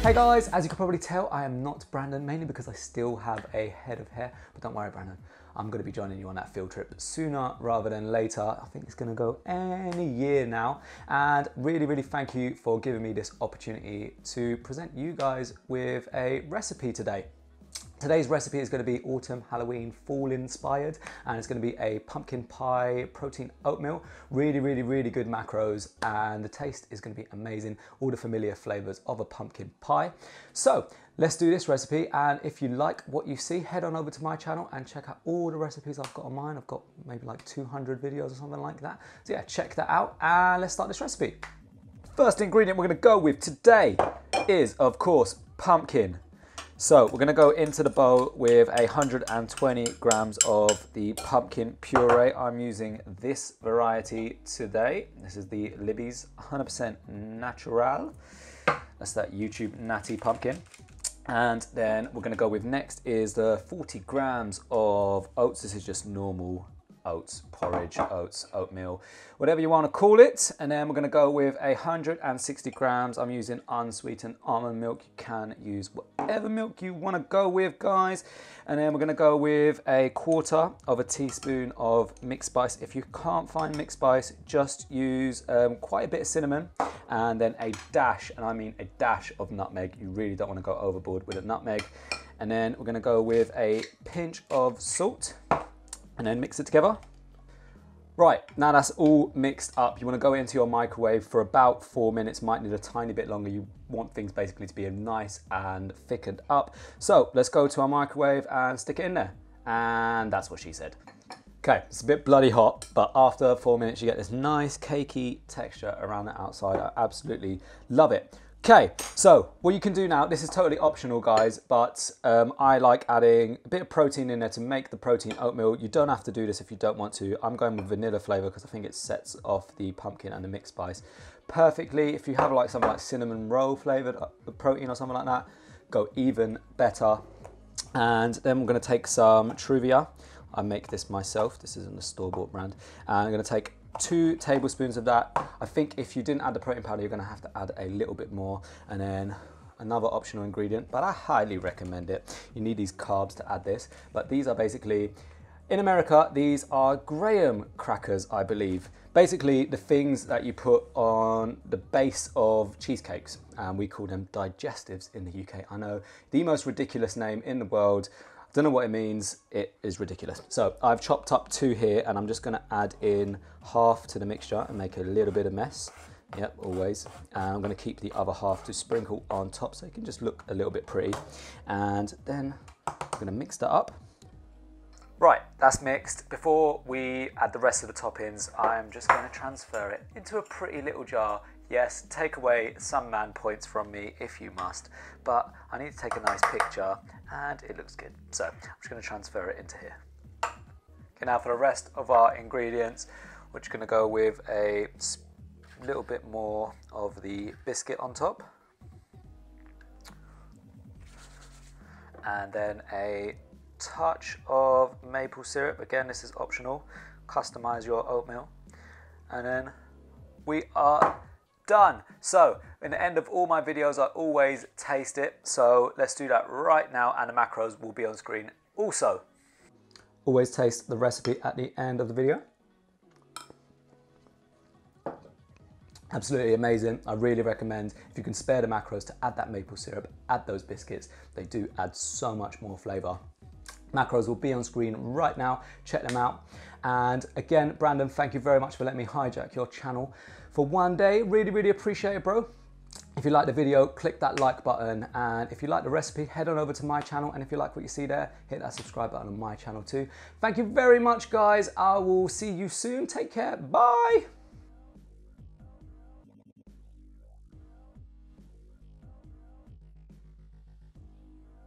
Hey guys, as you can probably tell, I am not Brandon, mainly because I still have a head of hair, but don't worry Brandon, I'm going to be joining you on that field trip sooner rather than later. I think it's going to go any year now, and really thank you for giving me this opportunity to present you guys with a recipe today. Today's recipe is going to be autumn, Halloween, fall inspired, and it's going to be a pumpkin pie protein oatmeal. Really good macros, and the taste is going to be amazing. All the familiar flavors of a pumpkin pie. So let's do this recipe, and if you like what you see, head on over to my channel and check out all the recipes I've got on mine. I've got maybe like 200 videos or something like that. So yeah, check that out, and let's start this recipe. First ingredient we're going to go with today is, of course, pumpkin. So we're going to go into the bowl with 120 grams of the pumpkin puree. I'm using this variety today. This is the Libby's 100% natural. That's that YouTube natty pumpkin. And then we're going to go with next is the 40 grams of oats. This is just normal oats, porridge, oats, oatmeal, whatever you want to call it. And then we're going to go with 160 grams. I'm using unsweetened almond milk. You can use whatever milk you want to go with, guys. And then we're going to go with 1/4 of a teaspoon of mixed spice. If you can't find mixed spice, just use quite a bit of cinnamon, and then a dash, and I mean a dash of nutmeg. You really don't want to go overboard with a nutmeg. And then we're going to go with a pinch of salt, and then mix it together. Right, now that's all mixed up. You want to go into your microwave for about 4 minutes, might need a tiny bit longer. You want things basically to be nice and thickened up. So let's go to our microwave and stick it in there. And that's what she said. Okay, it's a bit bloody hot, but after 4 minutes you get this nice cakey texture around the outside. I absolutely love it. Okay, so what you can do now, this is totally optional guys, but I like adding a bit of protein in there to make the protein oatmeal. You don't have to do this if you don't want to. I'm going with vanilla flavor because I think it sets off the pumpkin and the mixed spice perfectly. If you have like something like cinnamon roll flavored protein or something like that, go even better. And then we're gonna take some Truvia. I make this myself. This isn't a store-bought brand. And I'm gonna take 2 tablespoons of that. I think if you didn't add the protein powder, you're going to have to add a little bit more. And then another optional ingredient, but I highly recommend it. You need these carbs to add this, but these are basically, in America, these are graham crackers, I believe. Basically the things that you put on the base of cheesecakes, and we call them digestives in the UK. I know, the most ridiculous name in the world. Don't know what it means, it is ridiculous. So I've chopped up 2 here, and I'm just gonna add in half to the mixture and make a little bit of mess. Yep, always. And I'm gonna keep the other half to sprinkle on top so it can just look a little bit pretty. And then I'm gonna mix that up. Right, that's mixed. Before we add the rest of the toppings, I'm just gonna transfer it into a pretty little jar. Yes, take away some man points from me if you must, but I need to take a nice picture and it looks good. So I'm just going to transfer it into here. Okay, now for the rest of our ingredients, we're just going to go with a little bit more of the biscuit on top. And then a touch of maple syrup. Again, this is optional. Customize your oatmeal. And then we are done. So in the end of all my videos, I always taste it. So let's do that right now, and the macros will be on screen also. Always taste the recipe at the end of the video. Absolutely amazing. I really recommend, if you can spare the macros, to add that maple syrup, add those biscuits. They do add so much more flavor. Macros will be on screen right now. Check them out. And again, Brandon, thank you very much for letting me hijack your channel for one day. Really appreciate it, bro. If you like the video, click that like button. And if you like the recipe, head on over to my channel. And if you like what you see there, hit that subscribe button on my channel too. Thank you very much, guys. I will see you soon. Take care. Bye.